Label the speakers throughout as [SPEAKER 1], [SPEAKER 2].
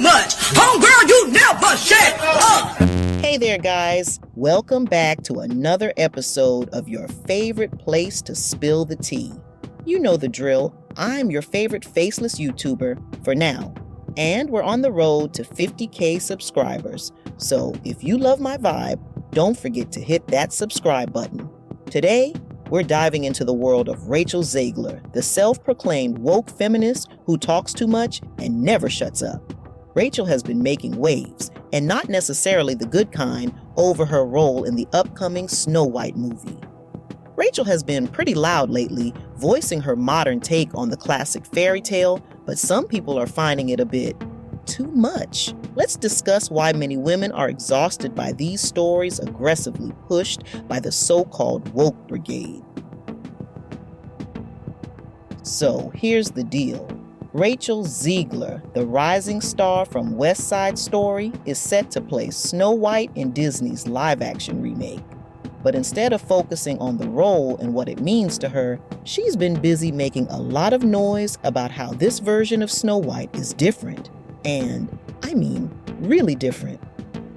[SPEAKER 1] much. Homegirl, you never shut up.
[SPEAKER 2] Hey there, guys. Welcome back to another episode of your favorite place to spill the tea. You know the drill. I'm your favorite faceless YouTuber for now. And we're on the road to 50K subscribers. So if you love my vibe, don't forget to hit that subscribe button. Today, we're diving into the world of Rachel Zegler, the self-proclaimed woke feminist who talks too much and never shuts up. Rachel has been making waves, and not necessarily the good kind, over her role in the upcoming Snow White movie. Rachel has been pretty loud lately, voicing her modern take on the classic fairy tale, but some people are finding it a bit too much. Let's discuss why many women are exhausted by these stories aggressively pushed by the so-called woke brigade. So here's the deal. Rachel Zegler, the rising star from West Side Story, is set to play Snow White in Disney's live-action remake. But instead of focusing on the role and what it means to her, she's been busy making a lot of noise about how this version of Snow White is different. And, I mean, really different.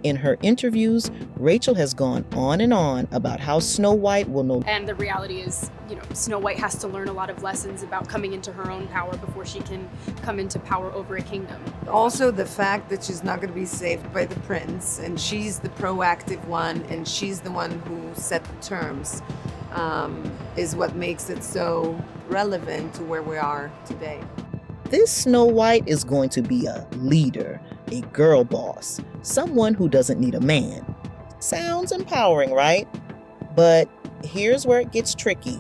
[SPEAKER 2] In her interviews, Rachel has gone on and on about how Snow White will know.
[SPEAKER 3] And the reality is, Snow White has to learn a lot of lessons about coming into her own power before she can come into power over a kingdom.
[SPEAKER 4] Also, the fact that she's not going to be saved by the prince, and she's the proactive one, and she's the one who set the terms, is what makes it so relevant to where we are today.
[SPEAKER 2] This Snow White is going to be a leader, a girl boss, someone who doesn't need a man. Sounds empowering, right? But here's where it gets tricky.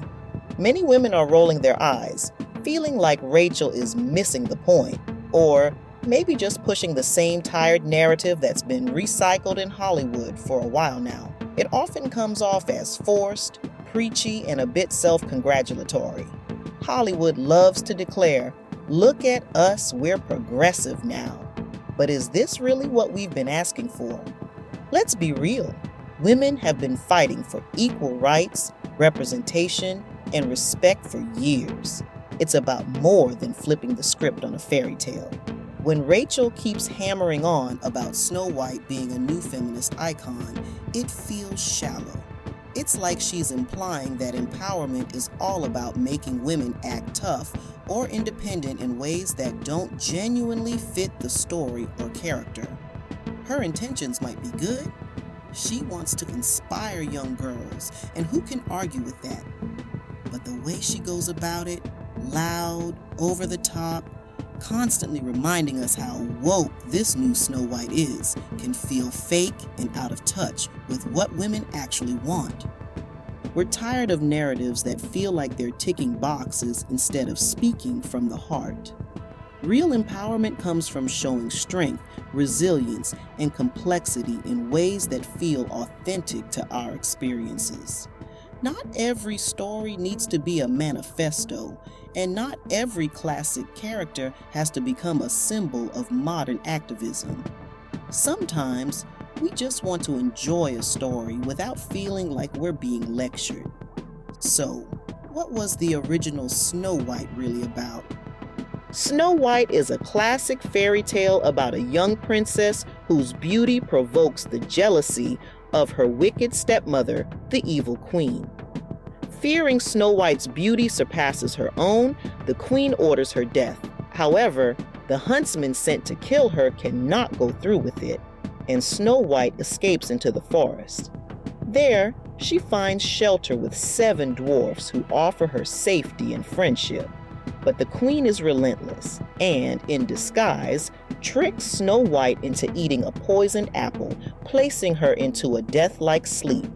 [SPEAKER 2] Many women are rolling their eyes, feeling like Rachel is missing the point, or maybe just pushing the same tired narrative that's been recycled in Hollywood for a while now. It often comes off as forced, preachy, and a bit self-congratulatory. Hollywood loves to declare, "Look at us, we're progressive now." But is this really what we've been asking for? Let's be real. Women have been fighting for equal rights, representation, and respect for years. It's about more than flipping the script on a fairy tale. When Rachel keeps hammering on about Snow White being a new feminist icon, it feels shallow. It's like she's implying that empowerment is all about making women act tough or independent in ways that don't genuinely fit the story or character. Her intentions might be good. She wants to inspire young girls, and who can argue with that? But the way she goes about it, loud, over the top, constantly reminding us how woke this new Snow White is, can feel fake and out of touch with what women actually want. We're tired of narratives that feel like they're ticking boxes instead of speaking from the heart. Real empowerment comes from showing strength, resilience, and complexity in ways that feel authentic to our experiences. Not every story needs to be a manifesto, and not every classic character has to become a symbol of modern activism. Sometimes, we just want to enjoy a story without feeling like we're being lectured. So, what was the original Snow White really about? Snow White is a classic fairy tale about a young princess whose beauty provokes the jealousy of her wicked stepmother, the evil queen. Fearing Snow White's beauty surpasses her own, the queen orders her death. However, the huntsman sent to kill her cannot go through with it, and Snow White escapes into the forest. There, she finds shelter with 7 dwarfs who offer her safety and friendship. But the queen is relentless and, in disguise, tricks Snow White into eating a poisoned apple, placing her into a death-like sleep.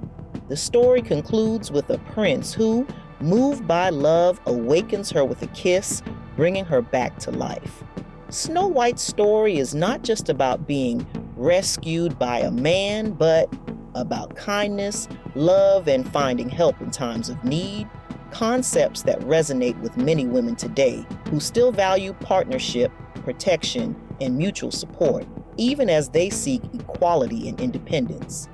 [SPEAKER 2] The story concludes with a prince who, moved by love, awakens her with a kiss, bringing her back to life. Snow White's story is not just about being rescued by a man, but about kindness, love, and finding help in times of need. Concepts that resonate with many women today who still value partnership, protection, and mutual support, even as they seek equality and independence.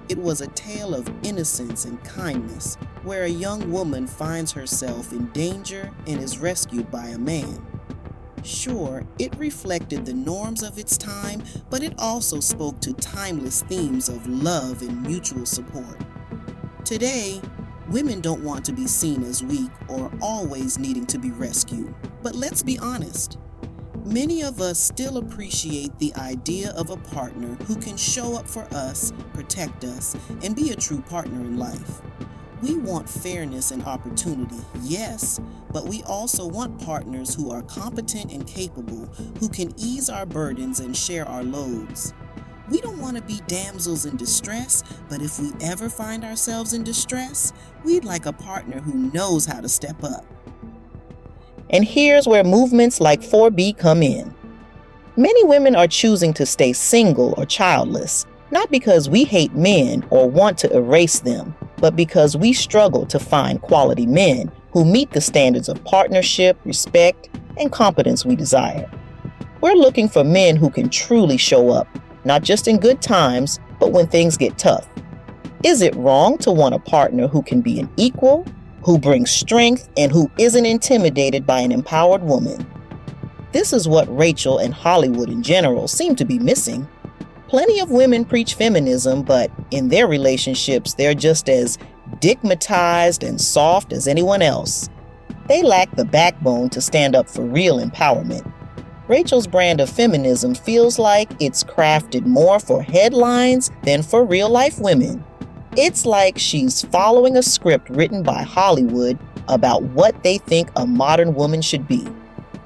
[SPEAKER 2] It was a tale of innocence and kindness, where a young woman finds herself in danger and is rescued by a man. Sure, it reflected the norms of its time, but it also spoke to timeless themes of love and mutual support. Today, women don't want to be seen as weak or always needing to be rescued. But let's be honest. Many of us still appreciate the idea of a partner who can show up for us, protect us, and be a true partner in life. We want fairness and opportunity, yes, but we also want partners who are competent and capable, who can ease our burdens and share our loads. We don't want to be damsels in distress, but if we ever find ourselves in distress, we'd like a partner who knows how to step up. And here's where movements like 4B come in. Many women are choosing to stay single or childless, not because we hate men or want to erase them, but because we struggle to find quality men who meet the standards of partnership, respect, and competence we desire. We're looking for men who can truly show up, not just in good times, but when things get tough. Is it wrong to want a partner who can be an equal, who brings strength, and who isn't intimidated by an empowered woman? This is what Rachel and Hollywood in general seem to be missing. Plenty of women preach feminism, but in their relationships, they're just as digmatized and soft as anyone else. They lack the backbone to stand up for real empowerment. Rachel's brand of feminism feels like it's crafted more for headlines than for real-life women. It's like she's following a script written by Hollywood about what they think a modern woman should be.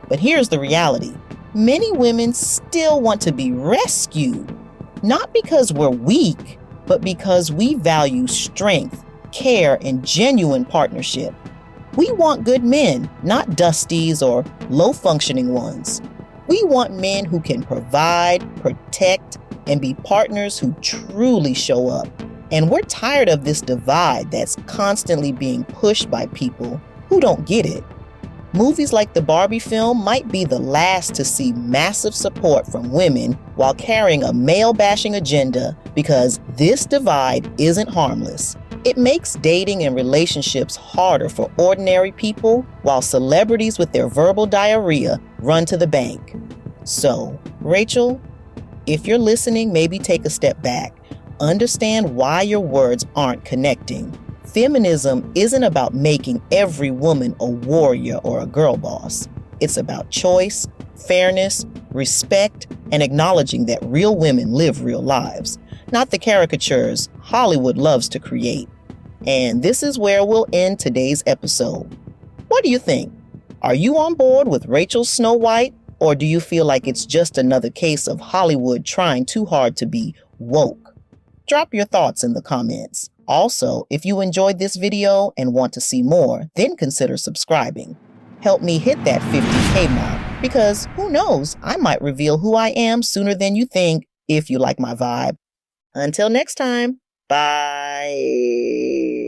[SPEAKER 2] But here's the reality. Many women still want to be rescued, not because we're weak, but because we value strength, care, and genuine partnership. We want good men, not dusties or low-functioning ones. We want men who can provide, protect, and be partners who truly show up. And we're tired of this divide that's constantly being pushed by people who don't get it. Movies like the Barbie film might be the last to see massive support from women while carrying a male-bashing agenda, because this divide isn't harmless. It makes dating and relationships harder for ordinary people, while celebrities with their verbal diarrhea run to the bank. So, Rachel, if you're listening, maybe take a step back. Understand why your words aren't connecting. Feminism isn't about making every woman a warrior or a girl boss. It's about choice, fairness, respect, and acknowledging that real women live real lives, not the caricatures Hollywood loves to create. And this is where we'll end today's episode. What do you think? Are you on board with Rachel's Snow White, or do you feel like it's just another case of Hollywood trying too hard to be woke? Drop your thoughts in the comments. Also, if you enjoyed this video and want to see more, then consider subscribing. Help me hit that 50K mark, because who knows, I might reveal who I am sooner than you think if you like my vibe. Until next time, bye.